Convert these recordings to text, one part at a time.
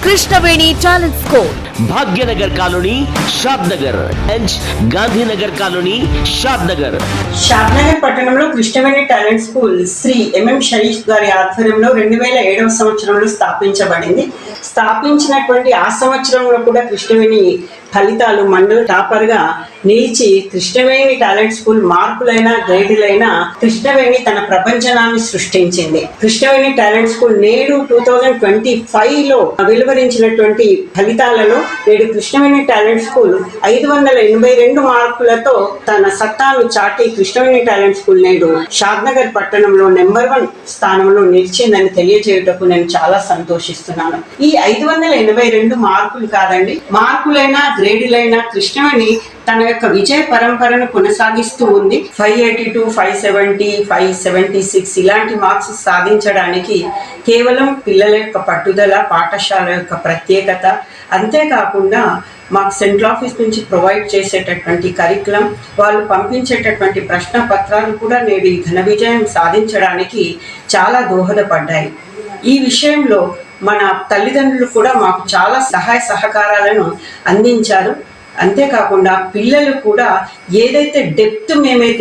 Krishnaveni talent school, Bhagyanagar colony, Shadnagar, Gandhinagar colony, Shadnagar. Shadnagar పట్టణంలో Krishnaveni talent school Shri MM Sharif గారి ఆధ్వర్యంలో 2007వ సంవత్సరంలో స్థాపించబడింది. స్థాపించినటువంటి ఆ సంవత్సరంలో కూడా కృష్ణవేణి ఫలితాలు మండల టాపర్గా నిలిచి కృష్ణవేణి టాలెంట్ స్కూల్ మార్కులైనా గ్రేడులైనా కృష్ణవేణి తన ప్రపంచనాన్ని సృష్టించింది. కృష్ణవేణి టాలెంట్ స్కూల్ నేడు 2025లో వెలువరించినటువంటి ఫలితాలలో నేడు కృష్ణవేణి టాలెంట్ స్కూల్ 582 మార్కులతో తన సత్తాను చాటి కృష్ణవేణి టాలెంట్ స్కూల్ నేడు షాద్నగర్ పట్టణంలో నెంబర్ 1 స్థానంలో నిలిచిందని తెలియజేయటకు నేను చాలా సంతోషిస్తున్నాను. ఈ 582 మార్కులు కాదండి, మార్కులైనా గ్రేడులైనా కృష్ణవేణి తన యొక్క విజయ పరంపరను కొనసాగిస్తూ ఉంది. 582, 570, 576 ఇలాంటి మార్క్స్ సాధించడానికి కేవలం పిల్లల యొక్క పట్టుదల, పాఠశాల యొక్క ప్రత్యేకత, అంతేకాకుండా మాకు సెంట్రల్ ఆఫీస్ నుంచి ప్రొవైడ్ చేసేటటువంటి కరికులం, వాళ్ళు పంపించేటటువంటి ప్రశ్న పత్రాలు కూడా నేడు ఈ ఘన విజయం సాధించడానికి చాలా దోహదపడ్డాయి. ఈ విషయంలో మన తల్లిదండ్రులు కూడా మాకు చాలా సహాయ సహకారాలను అందించారు. అంతేకాకుండా పిల్లలు కూడా ఏదైతే డెప్త్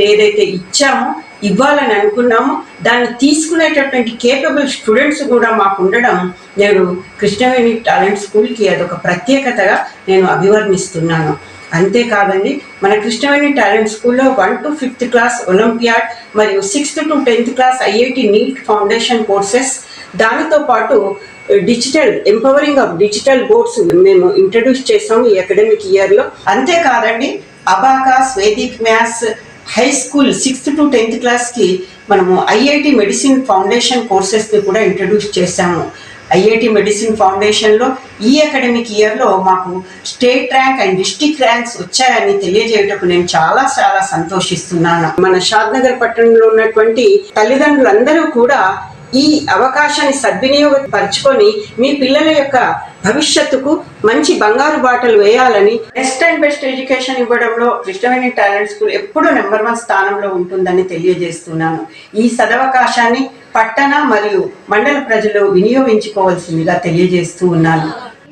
ఏదైతే ఇచ్చామో, ఇవ్వాలని అనుకున్నామో దాన్ని తీసుకునేటటువంటి కేపబుల్ స్టూడెంట్స్ కూడా మాకు ఉండడం నేను కృష్ణవేణి టాలెంట్ స్కూల్కి అదొక ప్రత్యేకతగా నేను అభివర్ణిస్తున్నాను. అంతేకాదండి, మన కృష్ణవేణి టాలెంట్ స్కూల్లో 1 to 5th క్లాస్ ఒలింపియాడ్ మరియు 6th to 10th class IIT neat foundation courses, దానితో పాటు digital empowering of digital boards మేము ఇంట్రడ్యూస్ చేసాము ఈ అకాడమిక్ ఇయర్లో. అంతేకాదండి, abacus, Vedic maths, high school 6th to 10th క్లాస్కి మనము IIT మెడిసిన్ ఫౌండేషన్ కోర్సెస్ని కూడా ఇంట్రడ్యూస్ చేశాము. IIT మెడిసిన్ ఫౌండేషన్లో ఈ అకాడమిక్ ఇయర్లో మాకు state rank and district ranks వచ్చాయని తెలియజేయటకు నేను చాలా చాలా సంతోషిస్తున్నాను. మన షాద్నగర్ పట్టణంలో ఉన్నటువంటి తల్లిదండ్రులందరూ కూడా ఈ అవకాశాన్ని సద్వినియోగపరచుకొని మీ పిల్లల యొక్క భవిష్యత్తుకు మంచి బంగారు బాటలు వేయాలని, బెస్ట్ అండ్ బెస్ట్ ఎడ్యుకేషన్ ఇవ్వడంలో కృష్ణవేణి టాలెంట్ స్కూల్ ఎప్పుడూ నెంబర్ 1 స్థానంలో ఉంటుందని తెలియజేస్తున్నాను. ఈ సదవకాశాన్ని పట్టణ మరియు మండల ప్రజలు వినియోగించుకోవాల్సిందిగా తెలియజేస్తూ ఉన్నాను.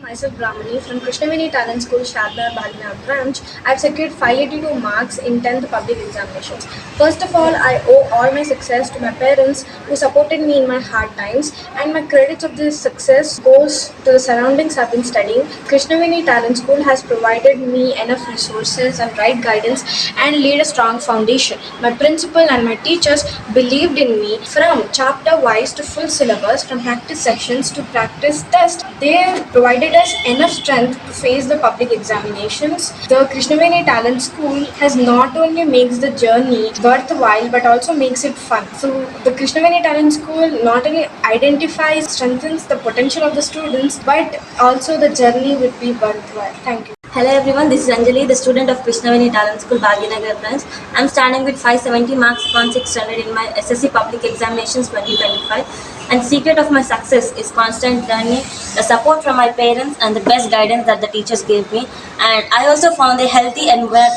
Myself Brahmani from Krishnaveni Talent School, Shadnar Bhalinagar branch. I have secured 582 marks in 10th public examinations. First of all, I owe all my success to my parents who supported me in my hard times, and my credits of this success goes to the surroundings I've been studying. Krishnaveni Talent School has provided me enough resources and right guidance and laid a strong foundation. My principal and my teachers believed in me from chapter wise to full syllabus, from practice sections to practice tests. They provided us enough strength to face the public examinations. The Krishnaveni Talent School has not only makes the journey worthwhile but also makes it fun. So the Krishnaveni Talent School not only identifies, strengthens the potential of the students, but also the journey would be worthwhile. Thank you. Hello everyone, this is Anjali, the student of Krishnaveni Talent School, Bhagyanagar branch. I am standing with 570 marks upon 6 standard in my SSC Public Examinations 2025. And secret of my success is constant learning, the support from my parents and the best guidance that the teachers gave me. And I also found a healthy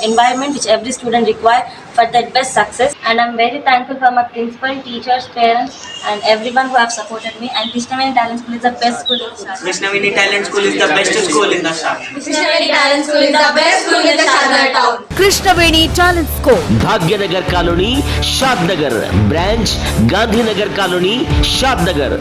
environment which every student requires for their best success. And I'm very thankful for my principal, teachers, parents and everyone who have supported me. And Krishnaveni Talent School is the best school in the Shadnar. Krishnaveni Talent School is the best school in the Shadnar. Krishnaveni Talent School is the best school in the Shadnar town. Krishnaveni talent school, Bhagyanagar colony, Shadnagar branch, Gandhinagar colony, Shadnagar.